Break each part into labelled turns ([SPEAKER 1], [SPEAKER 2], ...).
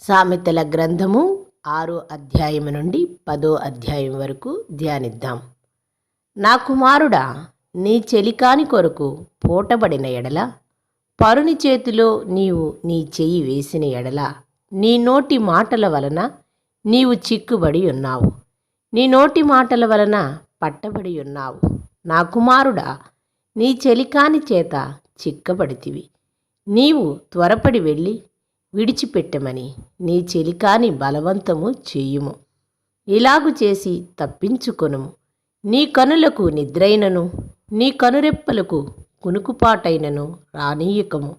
[SPEAKER 1] సామెతల గ్రంథము 6వ అధ్యాయము నుండి 10వ అధ్యాయం వరకు ధ్యానిద్దాం. నా కుమారుడా, నీ చెలికాని కొరకు పూటబడిన ఎడల, పరుని చేతిలో నీవు నీ చెయ్యి వేసిన ఎడల, నీ నోటి మాటల వలన నీవు చిక్కుబడి ఉన్నావు, నీ నోటి మాటల వలన పట్టబడి ఉన్నావు. నా కుమారుడా, నీ చెలికాని చేత చిక్కబడితివి. నీవు త్వరపడి వెళ్ళి విడిచిపెట్టమని నీ చెలికాని బలవంతము చేయుము. ఇలాగు చేసి తప్పించుకొనుము. నీ కనులకు నిద్రైనను, నీ కనురెప్పలకు కునుకుపాటైనను రానీయకము.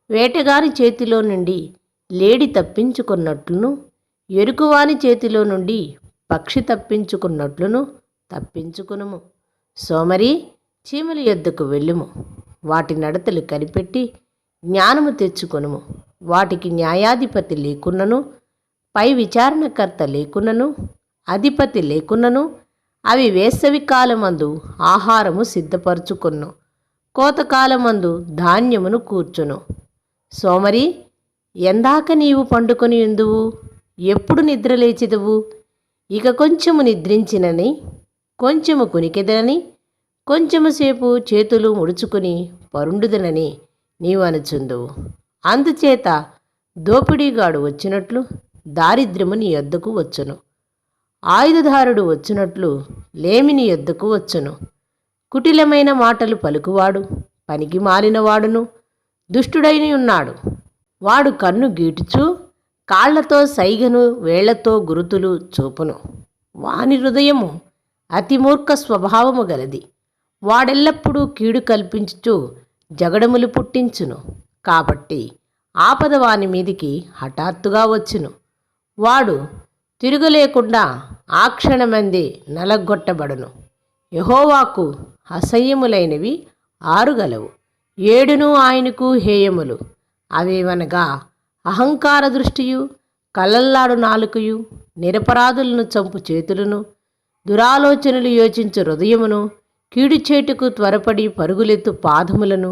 [SPEAKER 1] వేటగాని చేతిలో నుండి లేడి తప్పించుకున్నట్లును, ఎరుకువాని చేతిలో నుండి పక్షి తప్పించుకున్నట్లును తప్పించుకునుము. సోమరి, చీమల యొద్దకు వెళ్ళుము. వాటి నడతలు కనిపెట్టి జ్ఞానము తెచ్చుకొనుము. వాటికి న్యాయాధిపతి లేకున్నను, పై విచారణకర్త లేకున్నను, అధిపతి లేకున్నను, అవి వేసవి కాలమందు ఆహారము సిద్ధపరచుకొను, కోతకాలమందు ధాన్యమును కూర్చును. సోమరి, ఎందాక నీవు పండుకొని ఉందువు? ఎప్పుడు నిద్రలేచెదవు? ఇక కొంచెము నిద్రించినని, కొంచెము కునికెదనని, కొంచెము సేపు చేతులు ముడుచుకుని పరుండుదనని నీవు అనుచుందువు. అందుచేత దోపిడీగాడు వచ్చినట్లు దారిద్ర్యము నీ యొద్దకు వచ్చును, ఆయుధదారుడు వచ్చినట్లు లేమి నీ యొద్దకు వచ్చును. కుటిలమైన మాటలు పలుకువాడు పనికి మాలినవాడును దుష్టుడైన ఉన్నాడు. వాడు కన్ను గీటుచు కాళ్లతో సైగను వేళ్లతో గురుతులు చూపును. వాని హృదయము అతి మూర్ఖ స్వభావము గలది. వాడెల్లప్పుడూ కీడు కల్పించుచు జగడములు పుట్టించును. కాబట్టి ఆపద వాని మీదికి హఠాత్తుగా వచ్చును. వాడు తిరుగులేకుండా ఆ క్షణమందే నలగొట్టబడును. యెహోవాకు అసహ్యములైనవి 6 గలవు, 7 ఆయనకు హేయములు. అవేవనగా అహంకార దృష్టియు, కలల్లాడు నాలుకయు, నిరపరాధులను చంపు చేతులను, దురాలోచనలు యోచించు హృదయమును, కీడుచేటుకు త్వరపడి పరుగులెత్తు పాదములను,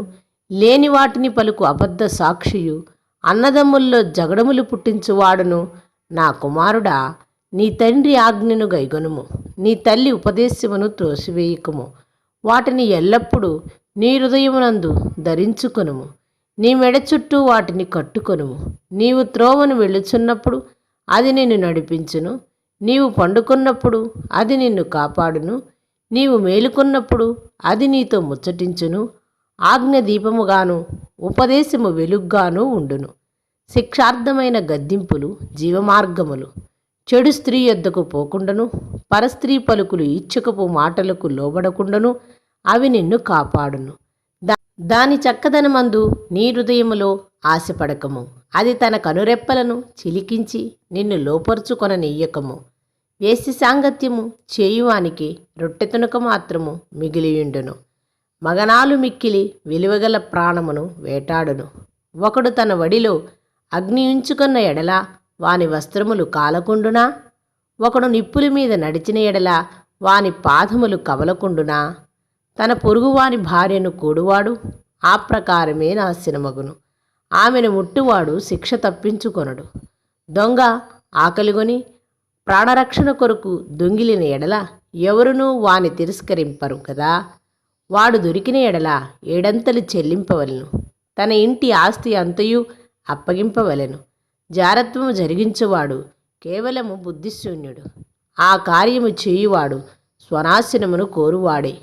[SPEAKER 1] లేని వాటిని పలుకు అబద్ధ సాక్షియు, అన్నదమ్ముల్లో జగడములు పుట్టించువాడును. నా కుమారుడా, నీ తండ్రి ఆజ్ఞను గైగొనుము, నీ తల్లి ఉపదేశమును త్రోసివేయకము. వాటిని ఎల్లప్పుడూ నీ హృదయమునందు ధరించుకొనుము. నీ మెడ చుట్టూ వాటిని కట్టుకొనుము. నీవు త్రోవను వెళ్ళుచున్నప్పుడు అది నిన్ను నడిపించును. నీవు పండుకున్నప్పుడు అది నిన్ను కాపాడును. నీవు మేలుకున్నప్పుడు అది నీతో ముచ్చటించును. ఆజ్ఞ దీపముగాను ఉపదేశము వెలుగ్గాను ఉండును. శిక్షార్థమైన గద్దింపులు జీవమార్గములు. చెడు స్త్రీ యొద్దకు పోకుండాను, పరస్త్రీ పలుకులు ఇచ్చుకపు మాటలకు లోబడకుండాను అవి నిన్ను కాపాడును. దాని చక్కదనమందు నీ హృదయములో ఆశపడకము. అది తన కనురెప్పలను చిలికించి నిన్ను లోపరుచుకొననీయకము. వేశ్య సాంగత్యము చేయువానికి రొట్టె తునక మాత్రము మిగిలియుండును. మగనాలు మిక్కిలి విలువగల ప్రాణమును వేటాడును. ఒకడు తన వడిలో అగ్ని ఉంచుకున్న ఎడల వాని వస్త్రములు కాలకుండునా? ఒకడు నిప్పుల మీద నడిచిన ఎడల వాని పాదములు కవలకుండునా? తన పొరుగువాని భార్యను కూడువాడు ఆ ప్రకారమే నాశనమగును. ఆమెను ముట్టువాడు శిక్ష తప్పించుకొనడు. దొంగ ఆకలిగొని ప్రాణరక్షణ కొరకు దొంగిలిన ఎడల ఎవరునూ వాని తిరస్కరింపరు కదా. వాడు దొరికిన ఎడల 7 చెల్లింపవలెను. తన ఇంటి ఆస్తి అంతయు అప్పగింపవలెను. జారత్వము జరిగించువాడు కేవలము బుద్ధిశూన్యుడు. ఆ కార్యము చేయువాడు స్వనాశనమును కోరువాడే.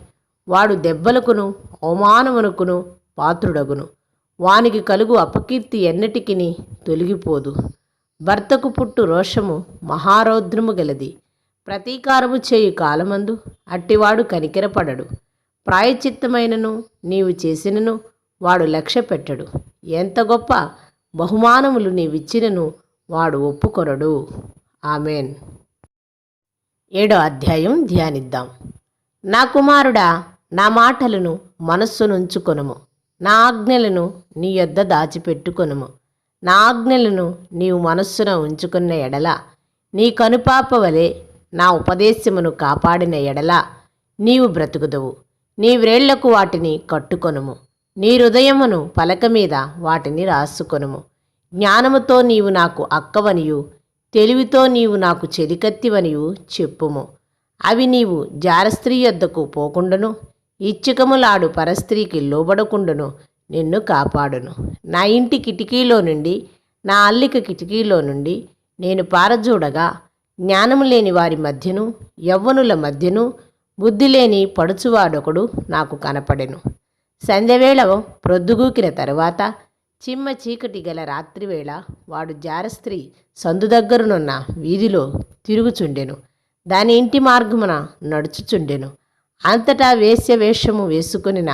[SPEAKER 1] వాడు దెబ్బలకును అవమానమునకును పాత్రుడగును. వానికి కలుగు అపకీర్తి ఎన్నటికిని తొలగిపోదు. భర్తకు పుట్టు రోషము మహారౌద్రము గలది. ప్రతీకారము చేయు కాలమందు అట్టివాడు కనికెరపడడు. ప్రాయచిత్తమైనను నీవు చేసినను వాడు లక్ష్య పెట్టడు. ఎంత గొప్ప బహుమానములు నీవిచ్చినను వాడు ఒప్పుకొనడు. ఆమెన్. 7వ అధ్యాయం ధ్యానిద్దాం. నా కుమారుడా, నా మాటలను మనస్సునుంచుకొనుము. నా ఆజ్ఞలను నీ యొద్ద దాచిపెట్టుకొనుము. నా ఆజ్ఞలను నీవు మనస్సున ఉంచుకున్న ఎడల, నీ కనుపాప వలె నా ఉపదేశమును కాపాడిన ఎడల నీవు బ్రతుకుదువు. నీ వ్రేళ్లకు వాటిని కట్టుకొనుము. నీ హృదయమును పలక మీద వాటిని రాసుకొనుము. జ్ఞానముతో నీవు నాకు అక్కవనియు తెలివితో నీవు నాకు చెలికత్తివనియు చెప్పుము. అవి నీవు జారస్త్రీ యొద్దకు పోకుండాను ఇచ్చకములాడు పరస్త్రీకి లోబడకుండాను నిన్ను కాపాడును. నా ఇంటి కిటికీలో నుండి నా అల్లిక కిటికీలో నుండి నేను పారజూడగా జ్ఞానము లేని వారి మధ్యను యవ్వనుల మధ్యను బుద్ధి లేని పడుచువాడొకడు నాకు కనపడెను. సంధ్యవేళ ప్రొద్దుగూకిన తరువాత చిమ్మ చీకటి గల రాత్రివేళ వాడు జారస్త్రీ సందు దగ్గరనున్న వీధిలో తిరుగుచుండెను. దాని ఇంటి మార్గమున నడుచుచుండెను. అంతటా వేశ్య వేషము వేసుకొనిన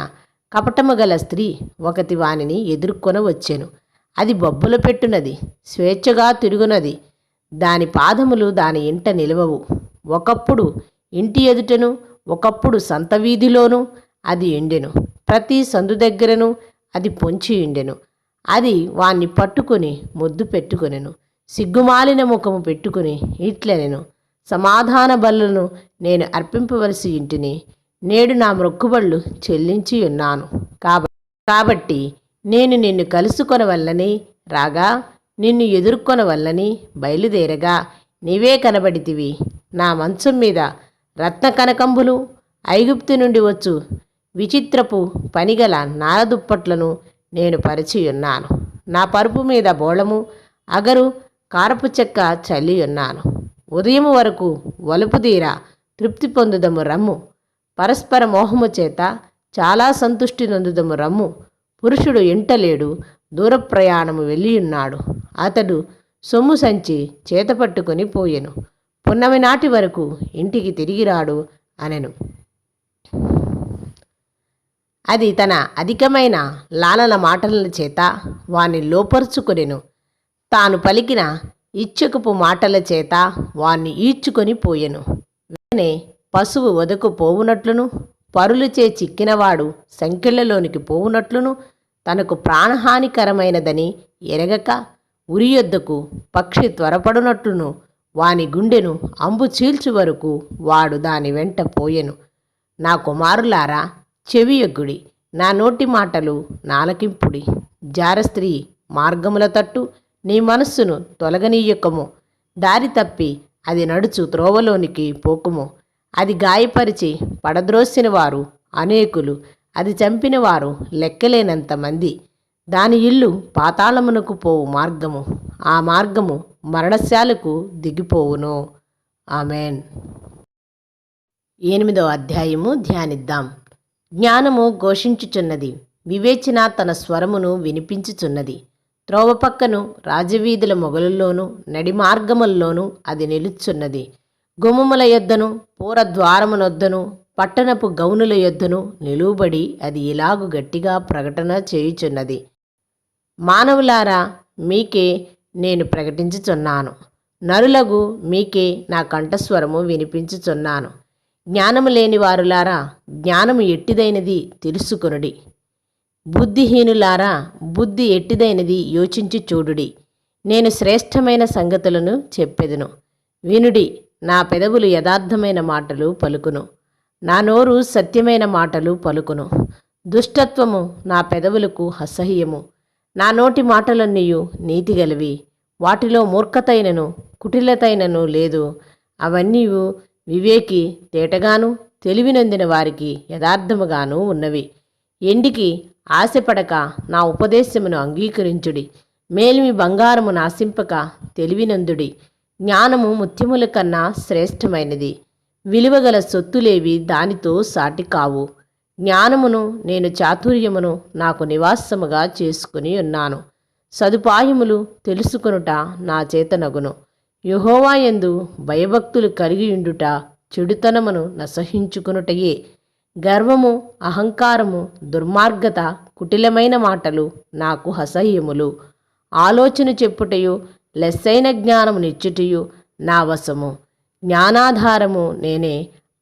[SPEAKER 1] కపటము గల స్త్రీ ఒకటి వానిని ఎదుర్కొన వచ్చెను. అది బొబ్బలు పెట్టునది, స్వేచ్ఛగా తిరుగునది. దాని పాదములు దాని ఇంట నిలవవు. ఒకప్పుడు ఇంటి ఎదుటను ఒకప్పుడు సంత వీధిలోనూ అది ఎండెను. ప్రతి సందు దగ్గరను అది పొంచి ఉండెను. అది వాణ్ణి పట్టుకొని ముద్దు పెట్టుకొనెను. సిగ్గుమాలిన ముఖము పెట్టుకుని ఇట్లనెను, సమాధాన బలులను నేను అర్పింపవలసి ఇంటిని, నేడు నా మొక్కుబళ్ళు చెల్లించి ఉన్నాను. కాబట్టి నేను నిన్ను కలుసుకొనవల్లని రాగా నిన్ను ఎదుర్కొనవల్లని బయలుదేరగా నీవే కనబడితివి. నా మంచం మీద రత్న కనకంబులు ఐగుప్తు నుండి వచ్చు విచిత్రపు పనిగల నారదుప్పట్లను నేను పరిచియున్నాను. నా పరుపు మీద బోళము అగరు కారపు చెక్క చల్లి ఉన్నాను. ఉదయం వరకు వలుపుదీర తృప్తి పొందుదము రమ్ము. పరస్పర మోహము చేత చాలా సంతుష్టి నొందుదము రమ్ము. పురుషుడు ఇంటలేడు, దూర ప్రయాణము వెళ్ళియున్నాడు. అతడు సొమ్ము సంచి చేతపట్టుకొని పోయెను. పున్నమి నాటి వరకు ఇంటికి తిరిగి రాడు అనెను. అది తన అధికమైన లాలన మాటల చేత వాణ్ణి లోపరుచుకొనెను. తాను పలికిన ఇచ్చకపు మాటల చేత వాణ్ణి ఈడ్చుకొని పోయెను. వెంటనే పశువు వదకు పోవునట్లును పరులచే చిక్కినవాడు సంకెళ్లలోనికి పోవునట్లును తనకు ప్రాణహానికరమైనదని ఎరగక ఉరియొద్దకు పక్షి త్వరపడునట్లును వాని గుండెను అంబు చీల్చు వరకు వాడు దాని వెంట పోయెను. నా కుమారులారా చెవియొగ్గుడి, నా నోటి మాటలు నాలకింపుడి. జారస్త్రీ మార్గముల తట్టు నీ మనస్సును తొలగనీయకము. దారి తప్పి అది నడుచు త్రోవలోనికి పోకుము. అది గాయపరిచి పడద్రోసిన వారు అనేకులు, అది చంపిన వారు లెక్కలేనంత మంది. దాని ఇల్లు పాతాళమునకు పోవు మార్గము, ఆ మార్గము మరణశాలకు దిగిపోవును. ఆమెన్. 8వ అధ్యాయము ధ్యానిద్దాం. జ్ఞానము ఘోషించుచున్నది, వివేచన తన స్వరమును వినిపించుచున్నది. త్రోవ పక్కను రాజవీధుల మొగలుల్లోనూ నడి మార్గముల్లోనూ అది నిలుచున్నది. గుమ్మముల యొద్దను పూరద్వారమునొద్దను పట్టణపు గౌనుల యొద్దను నిలువబడి అది ఇలాగు గట్టిగా ప్రకటన చేయుచున్నది, మానవులారా మీకే నేను ప్రకటించుచున్నాను, నరులగు మీకే నా కంఠస్వరము వినిపించుచున్నాను. జ్ఞానము లేని వారులారా జ్ఞానము ఎట్టిదైనది తెలుసుకొనుడి. బుద్ధిహీనులారా బుద్ధి ఎట్టిదైనది యోచించి చూడుడి. నేను శ్రేష్టమైన సంగతులను చెప్పెదను, వినుడి. నా పెదవులు యథార్థమైన మాటలు పలుకును, నా నోరు సత్యమైన మాటలు పలుకును. దుష్టత్వము నా పెదవులకు అసహ్యము. నా నోటి మాటలన్నీయు నీతిగలవి. వాటిలో మూర్ఖతైనను కుటిలతైనను లేదు. అవన్నీ వివేకి తేటగాను తెలివినొందిన వారికి యథార్థముగాను ఉన్నవి. ఎండికి ఆశపడక నా ఉపదేశమును అంగీకరించుడి. మేలిమి బంగారము నాశింపక తెలివినందుడి. జ్ఞానము ముత్యముల కన్నా శ్రేష్టమైనది. విలువగల సొత్తులేవి దానితో సాటి కావు. జ్ఞానమును నేను చాతుర్యమును నాకు నివాసముగా చేసుకుని ఉన్నాను. సదుపాయములు తెలుసుకొనుట నా చేతనగును. యెహోవా యందు భయభక్తులు కలిగియుండుట చెడుతనమును నసహించుకొనుటయే. గర్వము అహంకారము దుర్మార్గత కుటిలమైన మాటలు నాకు అసహ్యములు. ఆలోచన చెప్పుటయు లెస్సైన జ్ఞానము నిచ్చుటయు నా వశము. జ్ఞానాధారము నేనే,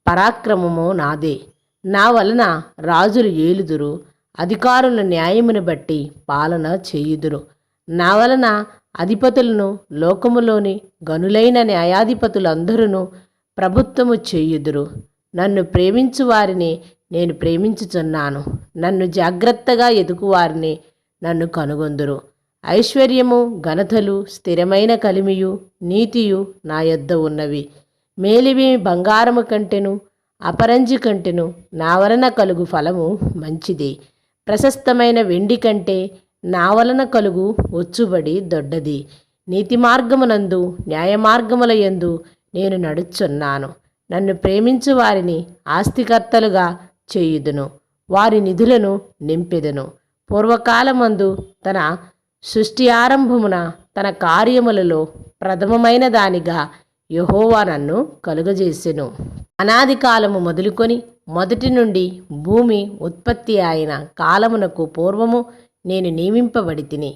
[SPEAKER 1] పరాక్రమము నాదే. నా వలన రాజులు ఏలుదురు, అధికారుల న్యాయమును బట్టి పాలన చేయుదురు. నా వలన అధిపతులను లోకములోని గనులైన న్యాయాధిపతులందరూ ప్రభుత్వము చేయుదురు. నన్ను ప్రేమించు వారిని నేను ప్రేమించుచున్నాను. నన్ను జాగ్రత్తగా ఎదుగువారిని నన్ను కనుగొందురు. ఐశ్వర్యము, ఘనతలు, స్థిరమైన కలిమియు, నీతియు నా యొద్ద ఉన్నవి. మేలిమి బంగారము కంటెను, అపరంజి కంటెను నా వలన కలుగు ఫలము మంచిది. ప్రశస్తమైన వెండి కంటే నా వలన కలుగు వచ్చుబడి దొడ్డది. నీతి మార్గమునందు న్యాయ మార్గముల యందు నేను నడుచున్నాను. నన్ను ప్రేమించు వారిని ఆస్తికర్తలుగా చేయుదును, వారి నిధులను నింపెదను. పూర్వకాలమందు తన సృష్టి ఆరంభమున తన కార్యములలో ప్రథమమైన దానిగా యెహోవా నన్ను కలుగజేసెను. అనాది కాలము మొదలుకొని మొదటి నుండి భూమి ఉత్పత్తి అయిన కాలమునకు పూర్వము నేను నియమింపబడితిని.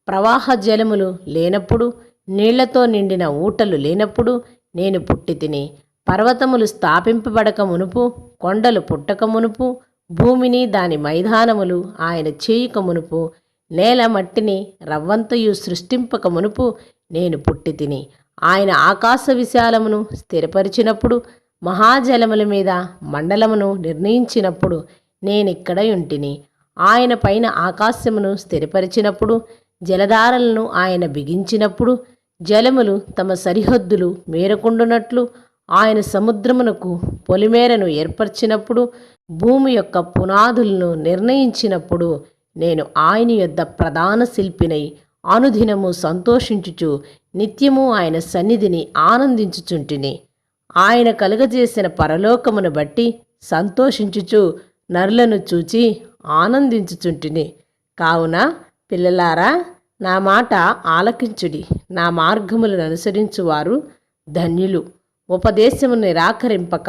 [SPEAKER 1] ప్రవాహ జలములు లేనప్పుడు, నీళ్లతో నిండిన ఊటలు లేనప్పుడు నేను పుట్టితిని. పర్వతములు స్థాపింపబడక మునుపు, కొండలు పుట్టక మునుపు, భూమిని దాని మైదానములు ఆయన చేయక మునుపు, నేల మట్టిని రవ్వంతయు సృష్టింపక మునుపు నేను పుట్టితిని. ఆయన ఆకాశ విశాలమును స్థిరపరిచినప్పుడు, మహాజలముల మీద మండలమును నిర్ణయించినప్పుడు నేనిక్కడ ఉంటిని. ఆయన పైన ఆకాశమును స్థిరపరిచినప్పుడు, జలధారలను ఆయన బిగించినప్పుడు, జలములు తమ సరిహద్దులు మేరకుండునట్లు ఆయన సముద్రమునకు పొలిమేరను ఏర్పరిచినప్పుడు, భూమి యొక్క పునాదులను నిర్ణయించినప్పుడు నేను ఆయన యొద్ద ప్రధాన శిల్పినై అనుదినము సంతోషించుచు నిత్యము ఆయన సన్నిధిని ఆనందించుచుంటిని. ఆయన కలుగజేసిన పరలోకమును బట్టి సంతోషించుచు నరులను చూచి ఆనందించుచుంటిని. కావున పిల్లలారా, నా మాట ఆలకించుడి. నా మార్గములను అనుసరించువారు ధన్యులు. ఉపదేశమును నిరాకరింపక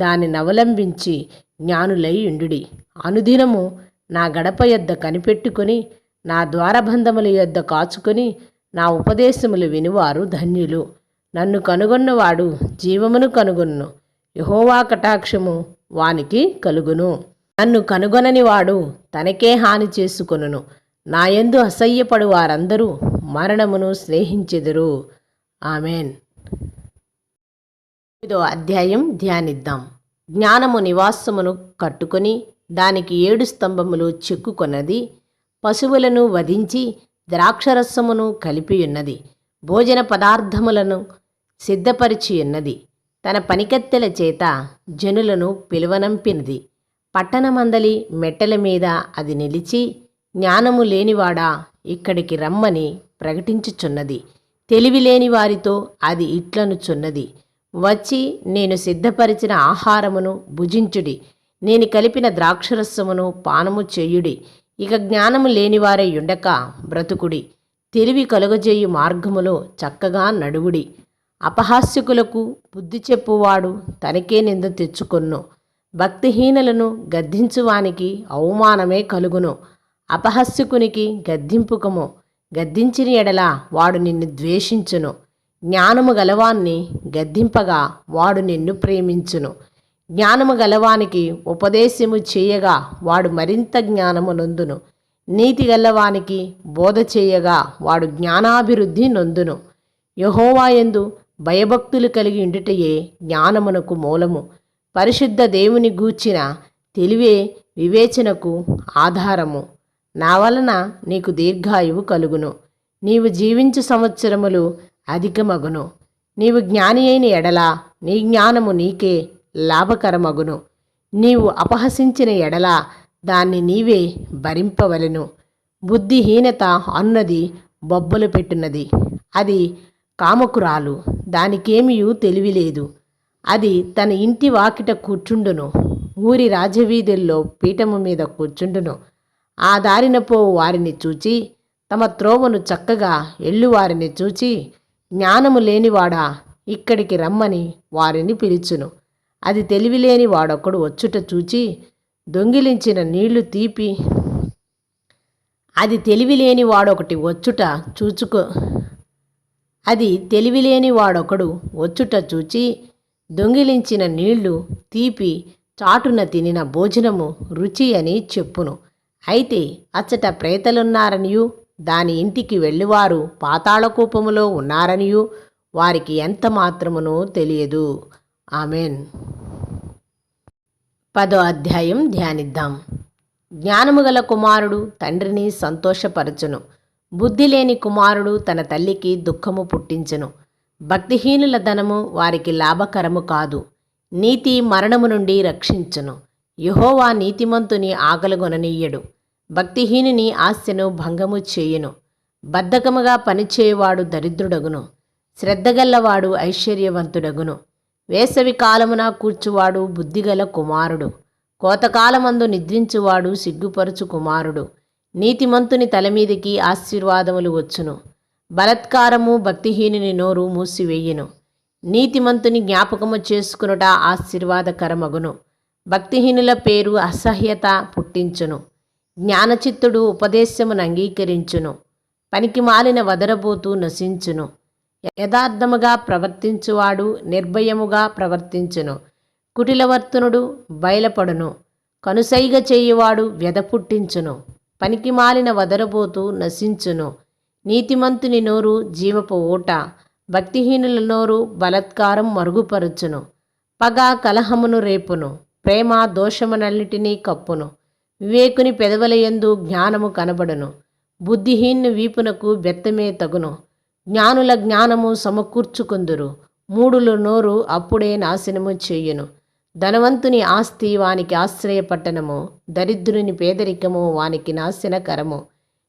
[SPEAKER 1] దానిని అవలంబించి జ్ఞానులై ఉండుడి. అనుదినము నా గడప యొద్ద కనిపెట్టుకొని, నా ద్వారబంధముల యొద్ద కాచుకొని, నా ఉపదేశములు వినువారు ధన్యులు. నన్ను కనుగొన్నవాడు జీవమును కనుగొన్ను, యెహోవా కటాక్షము వానికి కలుగును. నన్ను కనుగొనని వాడు తనకే హాని చేసుకొనును. నాయందు అసహ్యపడు వారందరూ మరణమును స్నేహించెదరు. ఆమెన్. 9వ అధ్యాయం ధ్యానిద్దాం. జ్ఞానము నివాసమును కట్టుకొని దానికి 7 స్తంభములు చెక్కుకొన్నది. పశువులను వధించి ద్రాక్షరసమును కలిపియున్నది. భోజన పదార్థములను సిద్ధపరిచియున్నది. తన పనికత్తెల చేత జనులను పిలువనంపినది. పట్టణమందలి మెట్టల మీద అది నిలిచి, జ్ఞానము లేనివాడా ఇక్కడికి రమ్మని ప్రకటించుచున్నది. తెలివి లేని వారితో అది ఇట్లనుచున్నది, వచ్చి నేను సిద్ధపరిచిన ఆహారమును భుజించుడి, నేను కలిపిన ద్రాక్షరసమును పానము చేయుడి. ఇక జ్ఞానము లేనివారై ఉండక బ్రతుకుడి. తెలివి కలుగజేయు మార్గములో చక్కగా నడువుడి. అపహాస్యకులకు బుద్ధి చెప్పువాడు తనకే నింద తెచ్చుకొన్ను. భక్తిహీనులను గద్దించువానికి అవమానమే కలుగును. అపహాస్యకునికి గద్దింపుకము. గద్దించిన ఎడల వాడు నిన్ను ద్వేషించును. జ్ఞానము గలవాన్ని గద్దింపగా వాడు నిన్ను ప్రేమించును. జ్ఞానము గలవానికి ఉపదేశము చేయగా వాడు మరింత జ్ఞానము నొందును. నీతి గలవానికి బోధ చేయగా వాడు జ్ఞానాభివృద్ధి నొందును. యెహోవా యందు భయభక్తులు కలిగి ఉండుటయే జ్ఞానమునకు మూలము. పరిశుద్ధ దేవుని గూర్చిన తెలివే వివేచనకు ఆధారము. నా వలన నీకు దీర్ఘాయువు కలుగును. నీవు జీవించు సంవత్సరములు అధికమగును. నీవు జ్ఞాని అయిన ఎడల నీ జ్ఞానము నీకే లాభకరమగును. నీవు అపహసించిన ఎడల దాన్ని నీవే భరింపవలెను. బుద్ధిహీనత అన్నది బొబ్బలు పెట్టున్నది. అది కామకురాలు, దానికేమియూ తెలివిలేదు. అది తన ఇంటి వాకిట కూర్చుండును, ఊరి రాజవీధుల్లో పీఠము మీద కూర్చుండును. ఆ దారిన పోవు వారిని చూచి, తమ త్రోవను చక్కగా ఎల్లువారిని చూచి, జ్ఞానము లేనివాడా ఇక్కడికి రమ్మని వారిని పిలుచును. అది తెలివిలేని వాడొకడు వచ్చుట చూచి దొంగిలించిన నీళ్లు తీపి అది తెలివిలేని వాడొకటి వచ్చుట చూచుకో అది తెలివిలేని వాడొకడు వచ్చుట చూచి దొంగిలించిన నీళ్లు తీపి చాటున తినిన భోజనము రుచి అని చెప్పును. అయితే అచ్చట ప్రేతలున్నారనియు దాని ఇంటికి వెళ్ళివారు పాతాళకూపములో ఉన్నారనియు వారికి ఎంత మాత్రమునో తెలియదు. ఆమెన్. 10వ అధ్యాయం ధ్యానిద్దాం. జ్ఞానము గల కుమారుడు తండ్రిని సంతోషపరచును. బుద్ధి లేని కుమారుడు తన తల్లికి దుఃఖము పుట్టించెను. భక్తిహీనుల ధనము వారికి లాభకరము కాదు. నీతి మరణము నుండి రక్షించును. యెహోవా నీతిమంతుని ఆకలిగొననీయడు. భక్తిహీనుని ఆస్యను భంగము చేయును. బద్ధకముగా పనిచేయువాడు దరిద్రుడగును. శ్రద్ధగల్లవాడు ఐశ్వర్యవంతుడగును. వేసవి కాలమున కూర్చువాడు బుద్ధిగల కుమారుడు. కోతకాలమందు నిద్రించువాడు సిగ్గుపరుచు కుమారుడు. నీతిమంతుని తలమీదికి ఆశీర్వాదములు వచ్చును. బలత్కారము భక్తిహీనుని నోరు మూసివేయును. నీతిమంతుని జ్ఞాపకము చేసుకునుట ఆశీర్వాదకరమగును. భక్తిహీనుల పేరు అసహ్యత పుట్టించును. జ్ఞానచిత్తుడు ఉపదేశమును అంగీకరించును. పనికి మాలిన వదరబోతూ నశించును. యథార్థముగా ప్రవర్తించువాడు నిర్భయముగా ప్రవర్తించును. కుటిలవర్తనుడు బయలుపడును. కనుసైగ చేయువాడు వ్యధ పుట్టించును. పనికి మాలిన వదరబోతూ నశించును. నీతిమంతుని నోరు జీవపు ఊట. భక్తిహీనుల నోరు బలత్కారం మరుగుపరుచును. పగ కలహమును రేపును. ప్రేమ దోషమునన్నిటినీ కప్పును. వివేకుని పెదవులయందు జ్ఞానము కనబడును. బుద్ధిహీనుని వీపునకు బెత్తమే తగును. జ్ఞానుల జ్ఞానము సమకూర్చుకుందురు. మూఢుల నోరు అప్పుడే నాశనము చేయును. ధనవంతుని ఆస్తి వానికి ఆశ్రయపట్టణము. దరిద్రుని పేదరికము వానికి నాశనకరము.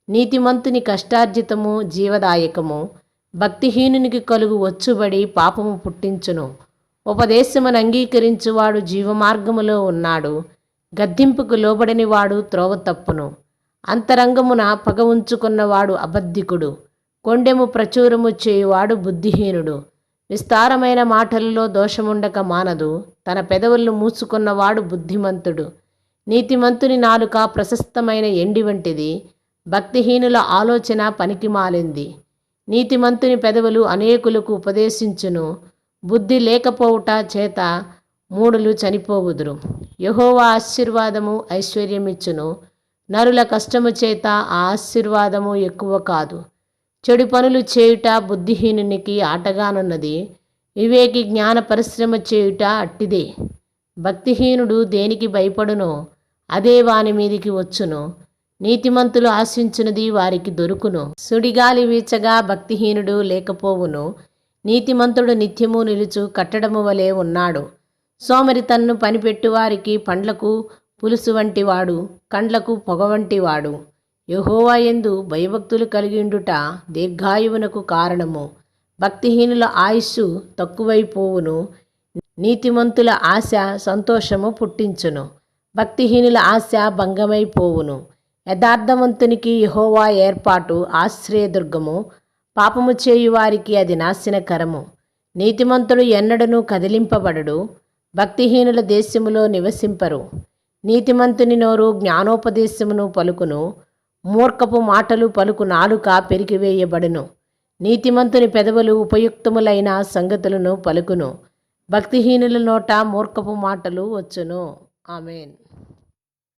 [SPEAKER 1] నీతిమంతుని కష్టార్జితము జీవదాయకము. భక్తిహీనునికి కలుగు వచ్చుబడి పాపము పుట్టించును. ఉపదేశమును అంగీకరించువాడు జీవమార్గములో ఉన్నాడు. గద్దింపుకు లోబడని వాడు త్రోవ తప్పును. అంతరంగమున పగ ఉంచుకున్నవాడు అబద్ధికుడు. కొండెము ప్రచురము చేయువాడు బుద్ధిహీనుడు. విస్తారమైన మాటలలో దోషముండక మానదు. తన పెదవులను మూసుకున్నవాడు బుద్ధిమంతుడు. నీతిమంతుని నాలుక ప్రశస్తమైన ఎండి వంటిది. భక్తిహీనుల ఆలోచన పనికిమాలింది. నీతిమంతుని పెదవులు అనేకులకు ఉపదేశించును. బుద్ధి లేకపోవుట చేత మూఢులు చనిపోవుదురు. యెహోవా ఆశీర్వాదము ఐశ్వర్యమిచ్చును. నరుల కష్టము చేత ఆ ఆశీర్వాదము ఎక్కువ కాదు. చెడు పనులు చేయుట బుద్ధిహీనునికి ఆటగానున్నది. వివేకి జ్ఞాన పరిశ్రమ చేయుట అట్టిదే. భక్తిహీనుడు దేనికి భయపడునో అదే వాని మీదికి వచ్చును. నీతిమంతులు ఆశించున్నది వారికి దొరుకును. సుడిగాలి వీచగా భక్తిహీనుడు లేకపోవును. నీతిమంతుడు నిత్యము నిలుచు కట్టడము వలె ఉన్నాడు. సోమరి తన్ను పనిపెట్టువారికి పండ్లకు పులుసు వంటివాడు, కండ్లకు పొగ వంటివాడు. యెహోవా యందు భయభక్తులు కలిగిండుట దీర్ఘాయువునకు కారణము. భక్తిహీనుల ఆయుస్సు తక్కువైపోవును. నీతిమంతుల ఆశ సంతోషము పుట్టించును. భక్తిహీనుల ఆశ భంగమైపోవును. యథార్థవంతునికి యెహోవా ఏర్పాటు ఆశ్రయదుర్గము. పాపము చేయువారికి అది నాశనకరము. నీతిమంతుడు ఎన్నడను కదిలింపబడడు. భక్తిహీనుల దేశములో నివసింపరు. నీతిమంతుని నోరు జ్ఞానోపదేశమును పలుకును. మూర్ఖపు మాటలు పలుకు నాలుక పెరికివేయబడును. నీతిమంతుని పెదవులు ఉపయుక్తములైన సంగతులను పలుకును. భక్తిహీనుల నోట మూర్ఖపు మాటలు వచ్చును. ఆమేన్.